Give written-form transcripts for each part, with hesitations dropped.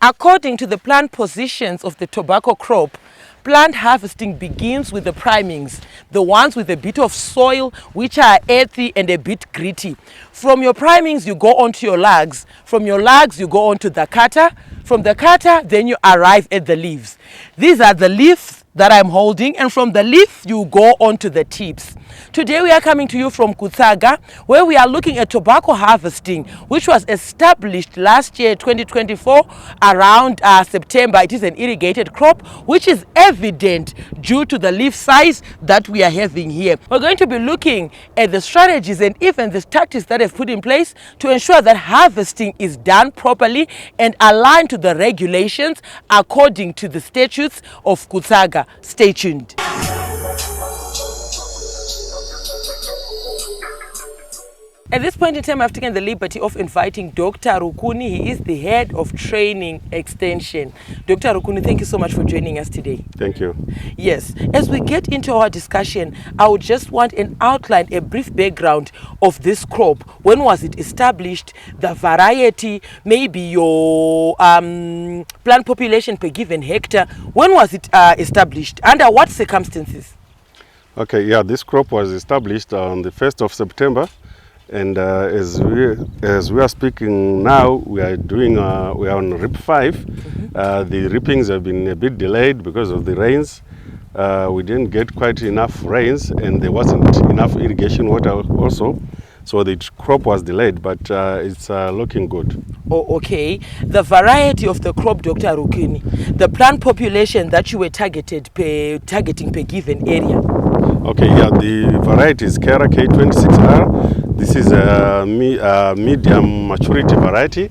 According to the plant positions of the tobacco crop, plant harvesting begins with the primings, the ones with a bit of soil, which are earthy and a bit gritty. From your primings, you go on to your lags. From your lags, you go on to the cutter. From the cutter, then you arrive at the leaves. These are the leaves that I'm holding, and from the leaf you go on to the tips. Today we are coming to you from Kutsaga, where we are looking at tobacco harvesting, which was established last year 2024 around September. It is an irrigated crop, which is evident due to the leaf size that we are having here. We're going to be looking at the strategies and even the tactics that have put in place to ensure that harvesting is done properly and aligned to the regulations according to the statutes of Kutsaga. Stay tuned. At this point in time, I've taken the liberty of inviting Dr. Rukuni. He is the head of training extension. Dr. Rukuni, thank you so much for joining us today. Thank you. Yes, as we get into our discussion, I would just want an outline, a brief background of this crop. When was it established? The variety, maybe your plant population per given hectare. When was it established? Under what circumstances? Okay, yeah, this crop was established on the 1st of September. And as we are speaking now, we are on RIP 5. The reapings have been a bit delayed because of the rains. We didn't get quite enough rains, and there wasn't enough irrigation water also. So the crop was delayed, but it's looking good. Oh, okay. The variety of the crop, Dr. Rukuni, the plant population that you were targeting per given area. Okay, yeah, the variety is Kera K26R. This is a medium maturity variety.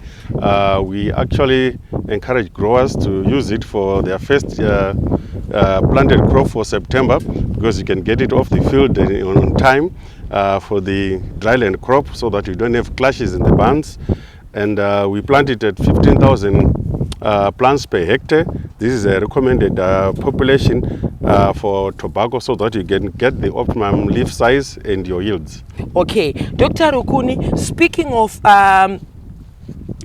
We actually encourage growers to use it for their first planted crop for September, because you can get it off the field on time for the dryland crop, so that you don't have clashes in the bands. And we plant it at 15,000 plants per hectare. This is a recommended population for tobacco, so that you can get the optimum leaf size and your yields. Okay, Dr. Rukuni, speaking of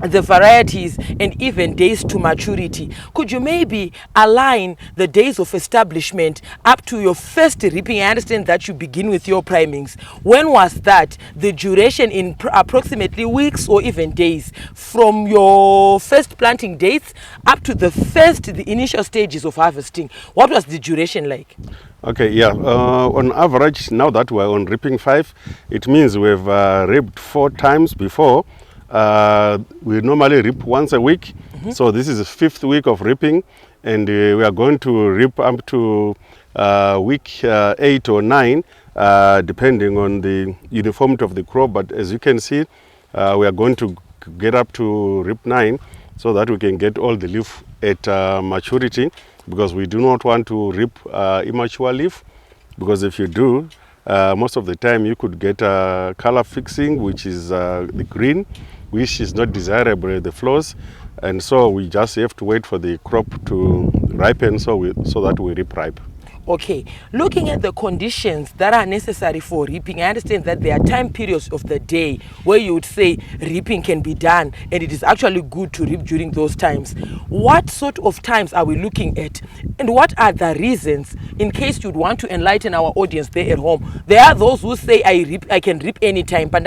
the varieties and even days to maturity, could you maybe align the days of establishment up to your first reaping? I understand that you begin with your primings. When was that? The duration in approximately weeks or even days from your first planting dates up to the initial stages of harvesting. What was the duration like? Okay, yeah, on average, now that we're on reaping 5, it means we've reaped 4 times before. We normally reap once a week, so this is the 5th week of reaping, and we are going to reap up to week 8 or 9, depending on the uniformity of the crop. But as you can see, we are going to get up to reap 9, so that we can get all the leaf at maturity, because we do not want to reap immature leaf, because if you do, most of the time you could get color fixing, which is the green, which is not desirable at the floors, and so we just have to wait for the crop to ripen, so that we reap ripe. Okay, looking at the conditions that are necessary for reaping, I understand that there are time periods of the day where you would say reaping can be done, and it is actually good to reap during those times. What sort of times are we looking at, and what are the reasons, in case you'd want to enlighten our audience there at home? There are those who say I can reap anytime. What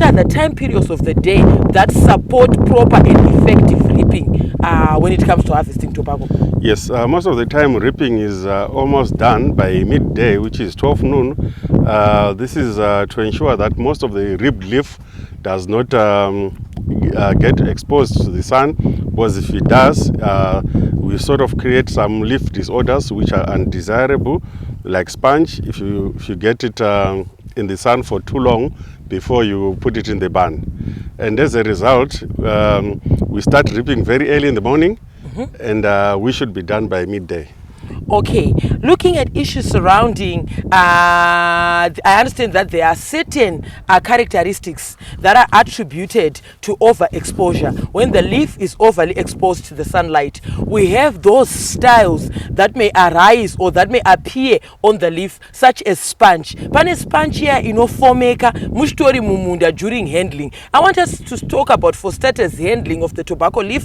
are the time periods of the day that support proper and effective reaping when it comes to harvesting tobacco? Yes, most of the time reaping is almost done by midday, which is 12 noon. This is to ensure that most of the reaped leaf does not get exposed to the sun, because if it does, we sort of create some leaf disorders which are undesirable, like sponge, if you get it in the sun for too long before you put it in the barn. And as a result, we start reaping very early in the morning, and we should be done by midday. Okay, looking at issues surrounding, I understand that there are certain characteristics that are attributed to overexposure. When the leaf is overly exposed to the sunlight, we have those styles that may arise or that may appear on the leaf, such as sponge. Pane sponge here inofomeka muchitori mumunda during handling. I want us to talk about, for starters, handling of the tobacco leaf.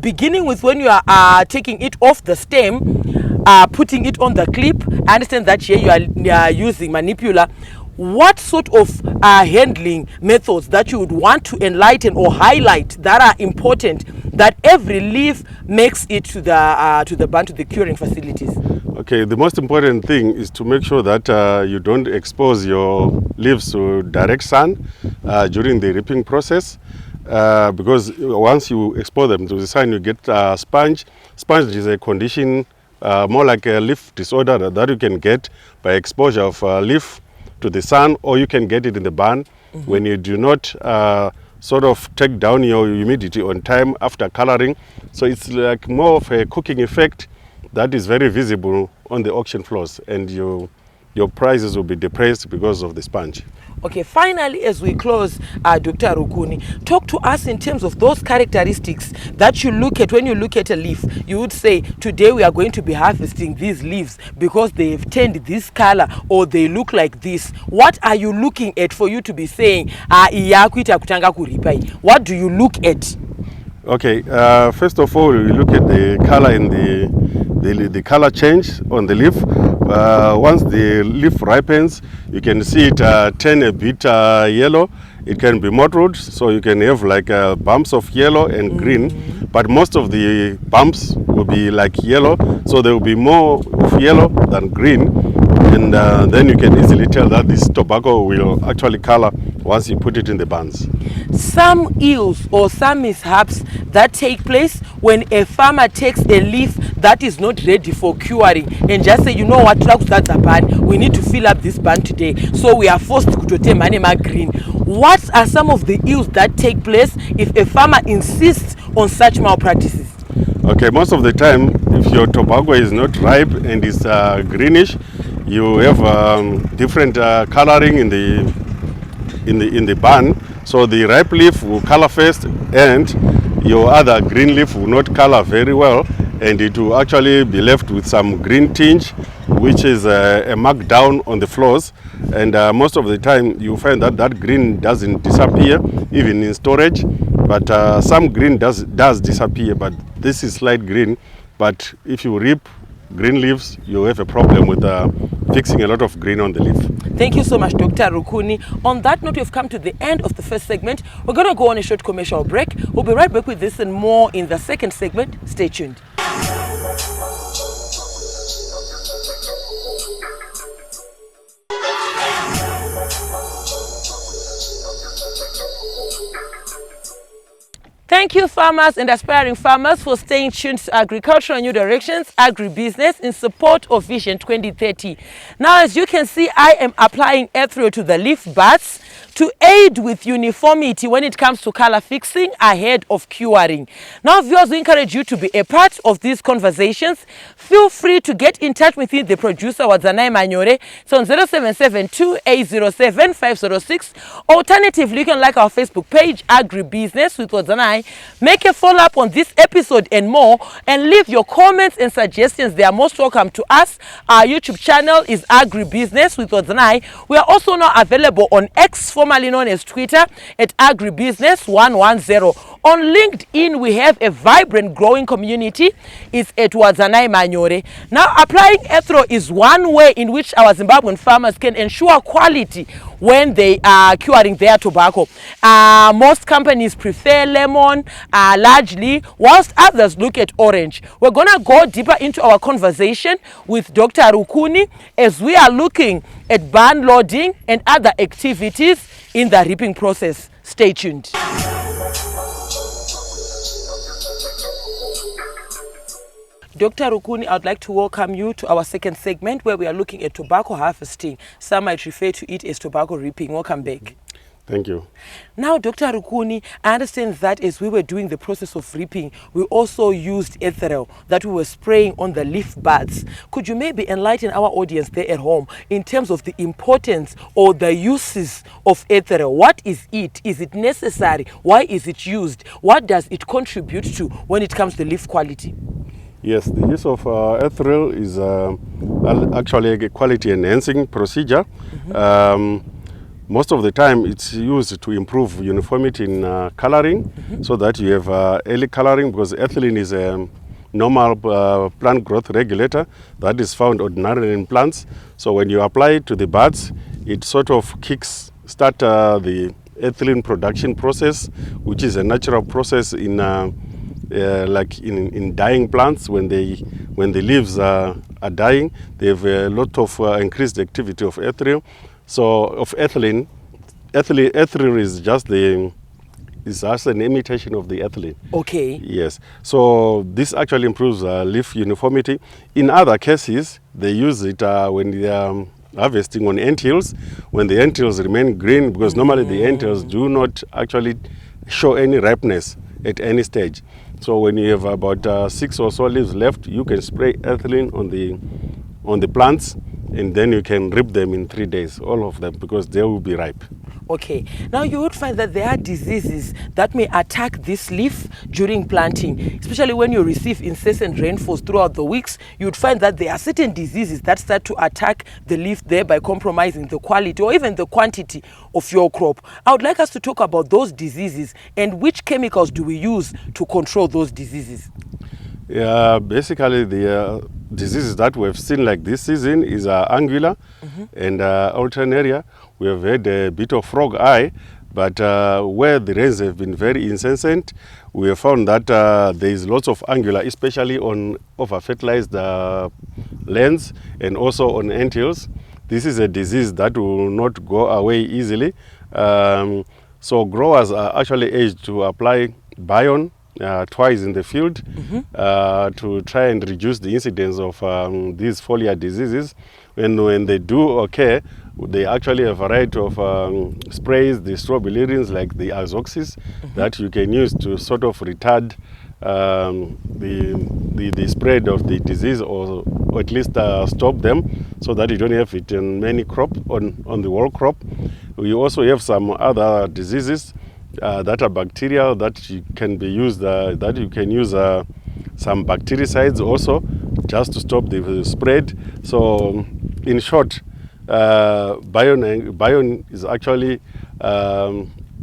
Beginning with when you are taking it off the stem, putting it on the clip. I understand that here you are using manipula. What sort of handling methods that you would want to enlighten or highlight that are important, that every leaf makes it to the curing facilities? Okay, the most important thing is to make sure that you don't expose your leaves to direct sun during the reaping process. Because once you expose them to the sun, you get sponge. Sponge is a condition more like a leaf disorder that you can get by exposure of leaf to the sun, or you can get it in the barn when you do not sort of take down your humidity on time after coloring. So it's like more of a cooking effect that is very visible on the auction floors, and your prices will be depressed because of the sponge. Okay, finally, as we close, Dr. Rukuni, talk to us in terms of those characteristics that you look at when you look at a leaf. You would say, today we are going to be harvesting these leaves because they've turned this color or they look like this. What are you looking at for you to be saying, what do you look at? Okay, first of all, we look at the color in the color change on the leaf. Once the leaf ripens, you can see it turn a bit yellow. It can be mottled, so you can have like bumps of yellow and green, but most of the bumps will be like yellow, so there will be more of yellow than green, and then you can easily tell that this tobacco will actually color once you put it in the buns. Some ills or some mishaps that take place when a farmer takes a leaf that is not ready for curing and just say, you know what, we need to fill up this bun today, so we are forced to take manema green. What are some of the ills that take place if a farmer insists on such malpractices? Okay, most of the time, if your tobacco is not ripe and is greenish, you have different coloring in the bun. So the ripe leaf will color first, and your other green leaf will not color very well, and it will actually be left with some green tinge, which is a markdown on the floors. And most of the time you find that that green doesn't disappear even in storage, but some green does disappear, but this is light green. But if you reap green leaves, you have a problem with fixing a lot of green on the leaf. Thank you so much, Dr. Rukuni. On that note, we've come to the end of the first segment. We're going to go on a short commercial break. We'll be right back with this and more in the second segment. Stay tuned. Thank you, farmers and aspiring farmers, for staying tuned to Agricultural New Directions, Agribusiness, in support of Vision 2030. Now, as you can see, I am applying erythro to the leaf buds to aid with uniformity when it comes to color fixing ahead of curing. Now, viewers, we encourage you to be a part of these conversations. Feel free to get in touch with the producer, Wadzanai Manyore. It's on 0772-807-506. Alternatively, you can like our Facebook page, Agribusiness with Wadzanai. Make a follow-up on this episode and more, and leave your comments and suggestions. They are most welcome to us. Our YouTube channel is Agribusiness with Wadzanai. We are also now available on X, formerly known as Twitter, at Agribusiness110. On LinkedIn, we have a vibrant, growing community. It's at Wadzanai Manyore. Now, applying erythro is one way in which our Zimbabwean farmers can ensure quality when they are curing their tobacco. Most companies prefer lemon largely, whilst others look at orange. We're going to go deeper into our conversation with Dr. Rukuni as we are looking at bun loading and other activities in the reaping process. Stay tuned. Dr. Rukuni, I'd like to welcome you to our second segment where we are looking at tobacco harvesting. Some might refer to it as tobacco reaping. Welcome back. Thank you. Now, Dr. Rukuni, I understand that as we were doing the process of reaping, we also used ethereal that we were spraying on the leaf buds. Could you maybe enlighten our audience there at home in terms of the importance or the uses of ethereal? What is it? Is it necessary? Why is it used? What does it contribute to when it comes to leaf quality? Yes, the use of ethereal is actually a quality enhancing procedure. Most of the time it's used to improve uniformity in coloring, so that you have early coloring, because ethylene is a normal plant growth regulator that is found ordinarily in plants. So when you apply it to the buds, it sort of start the ethylene production process, which is a natural process in like in dying plants. When the leaves are dying, they have a lot of increased activity of ethylene. So of ethylene is just an imitation of the ethylene. Okay. Yes. So this actually improves leaf uniformity. In other cases, they use it when they are harvesting on anthills, when the anthills remain green, because normally the anthills do not actually show any ripeness at any stage. So when you have about 6 or so leaves left, you can spray ethylene on the plants, and then you can reap them in 3 days, all of them, because they will be ripe. Okay. Now you would find that there are diseases that may attack this leaf during planting, especially when you receive incessant rainfalls throughout the weeks. You would find that there are certain diseases that start to attack the leaf, thereby compromising the quality or even the quantity of your crop. I would like us to talk about those diseases and which chemicals do we use to control those diseases. Yeah, basically the diseases that we have seen like this season is angular and alternaria. We have had a bit of frog eye, but where the rains have been very incessant, we have found that there is lots of angular, especially on over-fertilized lands and also on anthills. This is a disease that will not go away easily. So growers are actually urged to apply Bion twice in the field to try and reduce the incidence of these foliar diseases. When they do occur, they actually have a variety of sprays, the strobilurins like the azoxys, that you can use to sort of retard the spread of the disease, or at least stop them, so that you don't have it in many crop on the whole crop. We also have some other diseases that are bacterial that can be used, that you can use some bactericides also just to stop the spread. So in short, Bion is actually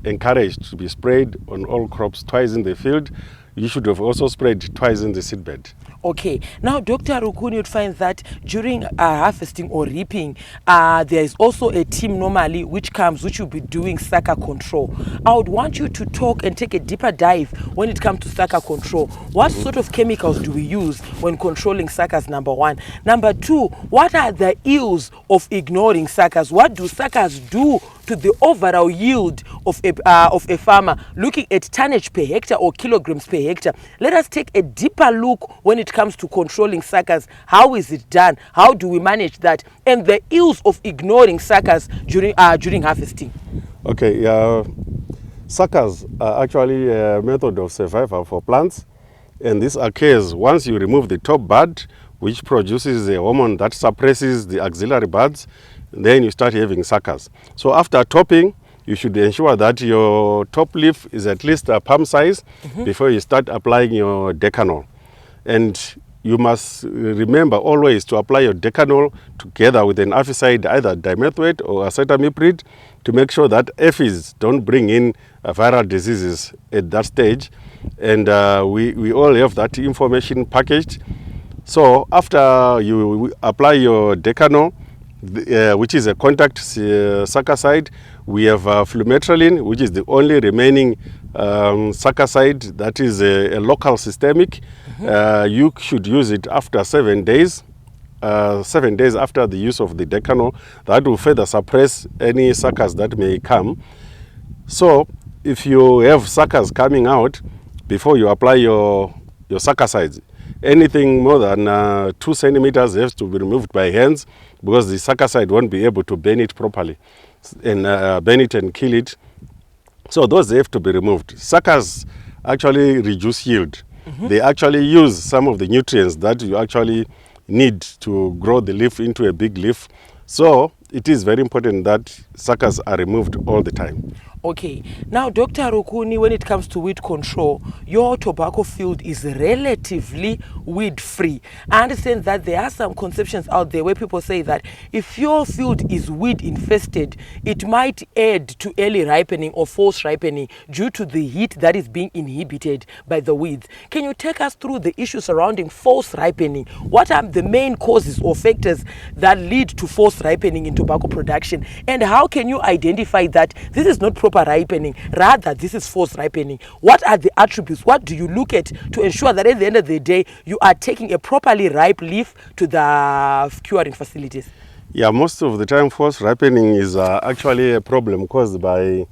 encouraged to be sprayed on all crops twice in the field. You should have also sprayed twice in the seedbed. Okay. Now, Dr. Rukuni, you'd find that during harvesting or reaping, there is also a team normally which will be doing sucker control. I would want you to talk and take a deeper dive when it comes to sucker control. What sort of chemicals do we use when controlling suckers, number one? Number two, what are the ills of ignoring suckers? What do suckers do to the overall yield of a farmer? Looking at tonnage per hectare or kilograms per hectare, let us take a deeper look when it comes to controlling suckers. How is it done? How do we manage that? And the ills of ignoring suckers during harvesting. Okay, suckers are actually a method of survival for plants, and this occurs once you remove the top bud, which produces a hormone that suppresses the auxiliary buds. Then you start having suckers. So after topping, you should ensure that your top leaf is at least a palm size before you start applying your decanol. And you must remember always to apply your decanol together with an herbicide, either dimethoate or acetamiprid, to make sure that aphids don't bring in viral diseases at that stage. And we all have that information packaged. So after you apply your decanol, which is a contact suckercide, we have flumetrolene, which is the only remaining suckercide that is a local systemic. You should use it after 7 days. 7 days after the use of the decanol. That will further suppress any suckers that may come. So if you have suckers coming out before you apply your suckercides, anything more than 2 centimeters has to be removed by hands, because the suckercide won't be able to burn it properly and burn it and kill it So those have to be removed. Suckers actually reduce yield. They actually use some of the nutrients that you actually need to grow the leaf into a big leaf. So it is very important that suckers are removed all the time. Okay, now Dr. Rukuni, when it comes to weed control, your tobacco field is relatively weed free. I understand that there are some conceptions out there where people say that if your field is weed infested, it might add to early ripening or false ripening due to the heat that is being inhibited by the weeds. Can you take us through the issues surrounding false ripening? What are the main causes or factors that lead to false ripening in tobacco production? And how can you identify that this is not proper ripening, rather this is false ripening? What are the attributes? What do you look at to ensure that at the end of the day you are taking a properly ripe leaf to the curing facilities? Yeah, most of the time false ripening is actually a problem caused by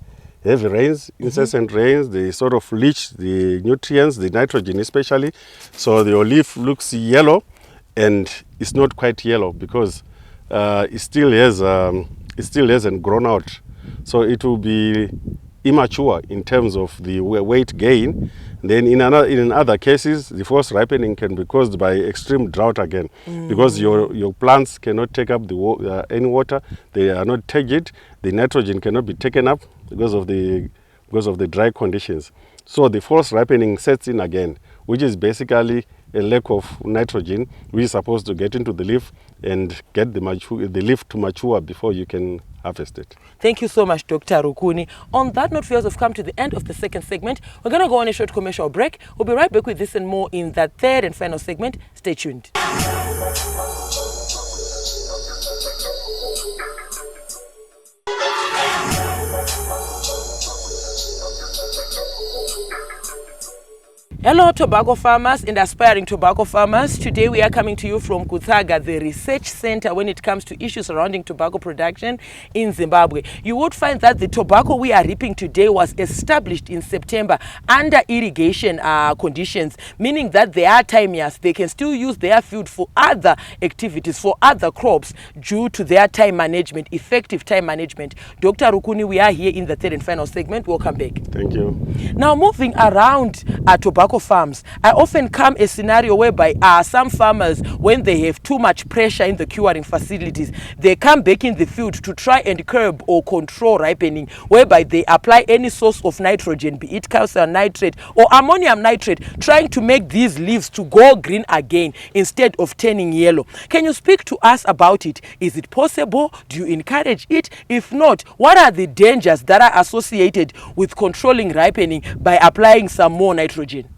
heavy rains, incessant rains. They sort of leach the nutrients, the nitrogen especially, so your leaf looks yellow and it's not quite yellow because it still hasn't grown out. So it will be immature in terms of the weight gain. Then in other cases, the false ripening can be caused by extreme drought again, because your plants cannot take up any water. They are not turgid. The nitrogen cannot be taken up because of the dry conditions. So the false ripening sets in again, which is basically a lack of nitrogen, which is supposed to get into the leaf and get the leaf to mature before you can harvest it. Thank you so much, Dr. Rukuni. On that note, viewers, we've come to the end of the second segment. We're going to go on a short commercial break. We'll be right back with this and more in that third and final segment. Stay tuned. Hello tobacco farmers and aspiring tobacco farmers. Today we are coming to you from Kuthaga, the research center when it comes to issues surrounding tobacco production in Zimbabwe. You would find that the tobacco we are reaping today was established in September under irrigation conditions, meaning that they are time years. They can still use their field for other activities, for other crops, due to their time management, effective time management. Dr. Rukuni, we are here in the third and final segment. Welcome back. Thank you. Now, moving around tobacco farms, I often come a scenario whereby some farmers, when they have too much pressure in the curing facilities, they come back in the field to try and curb or control ripening, whereby they apply any source of nitrogen, be it calcium nitrate or ammonium nitrate, trying to make these leaves to go green again instead of turning yellow. Can you speak to us about it? Is it possible? Do you encourage it? If not, what are the dangers that are associated with controlling ripening by applying some more nitrogen?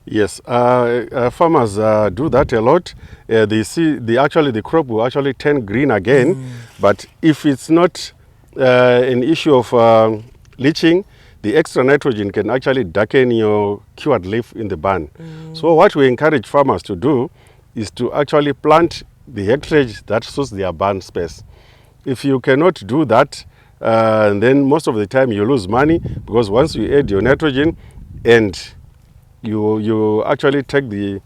Yes, farmers do that a lot. They see the crop will actually turn green again, but if it's not an issue of leaching, the extra nitrogen can actually darken your cured leaf in the barn. So what we encourage farmers to do is to actually plant the hectarage that suits their barn space. If you cannot do that, then most of the time you lose money, because once you add your nitrogen and you actually take the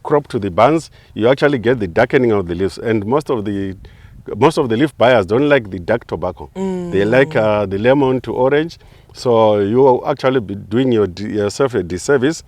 crop to the barns, you actually get the darkening of the leaves. And most of the leaf buyers don't like the dark tobacco. They like the lemon to orange. So you will actually be doing yourself a disservice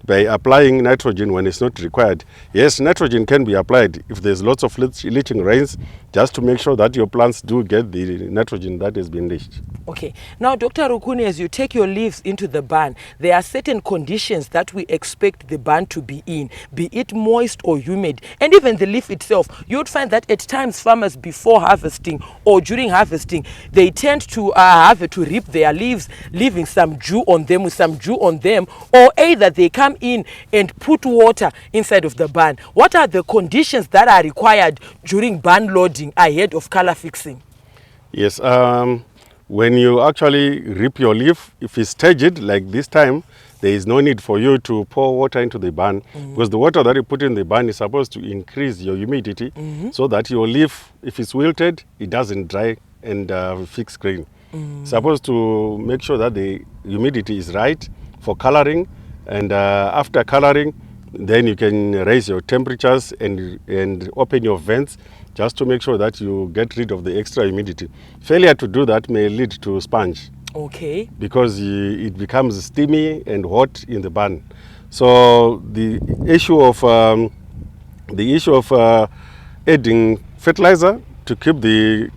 by applying nitrogen when it's not required. Yes, nitrogen can be applied if there's lots of leaching rains, just to make sure that your plants do get the nitrogen that has been leached. Okay. Now, Dr. Rukuni, as you take your leaves into the barn, there are certain conditions that we expect the barn to be in, be it moist or humid, and even the leaf itself. You would find that at times farmers, before harvesting or during harvesting, they tend to have to rip their leaves, leaving some dew on them, or either they come in and put water inside of the barn. What are the conditions that are required during barn loading ahead of color fixing? Yes, when you actually rip your leaf, if it's turgid like this time, there is no need for you to pour water into the barn, because the water that you put in the barn is supposed to increase your humidity, so that your leaf, if it's wilted, it doesn't dry and fix green. Supposed to make sure that the humidity is right for coloring, and after coloring, then you can raise your temperatures and open your vents, just to make sure that you get rid of the extra humidity. Failure to do that may lead to sponge. Okay. because it becomes steamy and hot in the barn. So the issue of adding fertilizer to keep the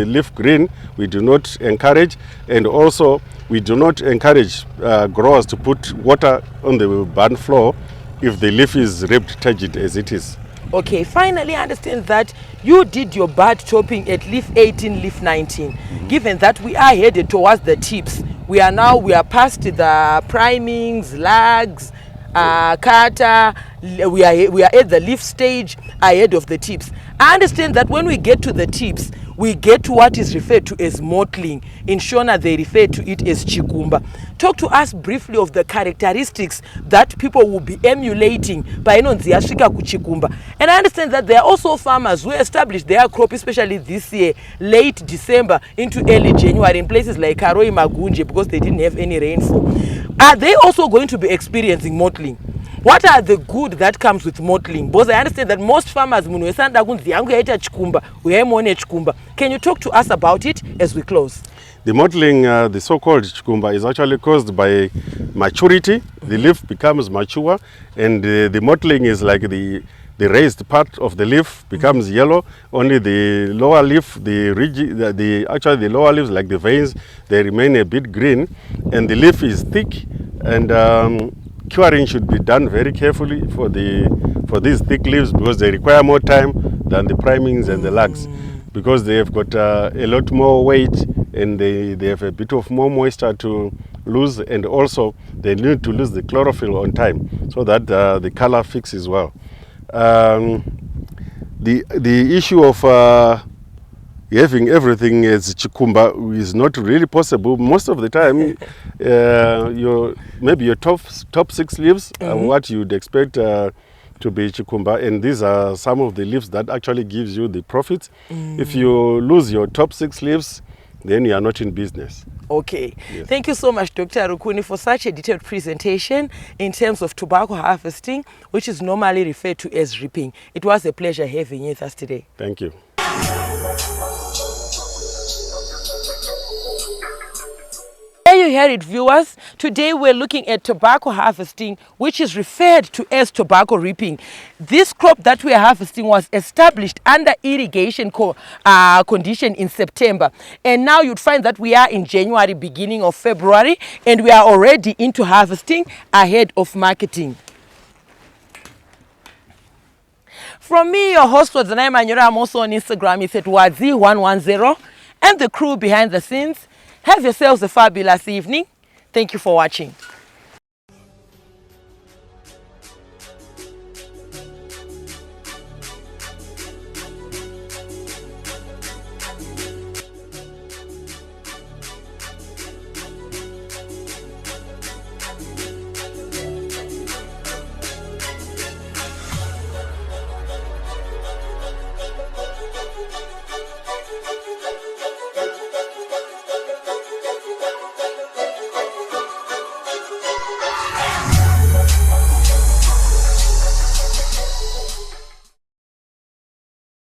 leaf green, we do not encourage, and also we do not encourage growers to put water on the barn floor if the leaf is ripped turgid as it is. Okay, finally I understand that you did your bud topping at leaf 18, leaf 19. Given that we are headed towards the tips, we are past the primings, lags, cutter, we are at the leaf stage ahead of the tips. I understand that when we get to the tips, we get to what is referred to as mottling. In Shona, they refer to it as chikumba. Talk to us briefly of the characteristics that people will be emulating by Nonziashika kuchikumba. And I understand that there are also farmers who established their crop, especially this year, late December into early January in places like Karoi Magunje because they didn't have any rainfall. Are they also going to be experiencing mottling? What are the good that comes with mottling? Because I understand that most farmers, can you talk to us about it as we close? The mottling, the so-called chikumba, is actually caused by maturity. The leaf becomes mature, and the mottling is like the raised part of the leaf becomes yellow. Only the lower leaf, actually the lower leaves, like the veins, they remain a bit green, and the leaf is thick. And curing should be done very carefully for these thick leaves because they require more time than the primings and the lags, because they have got a lot more weight and they have a bit of more moisture to lose, and also they need to lose the chlorophyll on time so that the color fixes well. The issue of having everything as chikumba is not really possible. Most of the time, maybe your top 6 leaves are what you'd expect to be chikumba, and these are some of the leaves that actually gives you the profits. If you lose your top 6 leaves, then you are not in business. Okay. Yes. Thank you so much, Dr. Rukuni, for such a detailed presentation in terms of tobacco harvesting, which is normally referred to as reaping. It was a pleasure having you with us today. Thank you. There you hear it, viewers. Today we're looking at tobacco harvesting, which is referred to as tobacco reaping. This crop that we are harvesting was established under irrigation condition in September. And now you'd find that we are in January, beginning of February, and we are already into harvesting ahead of marketing. From me, your host was Zanai Manyora. I'm also on Instagram. It's at Wadzi110. And the crew behind the scenes. Have yourselves a fabulous evening. Thank you for watching.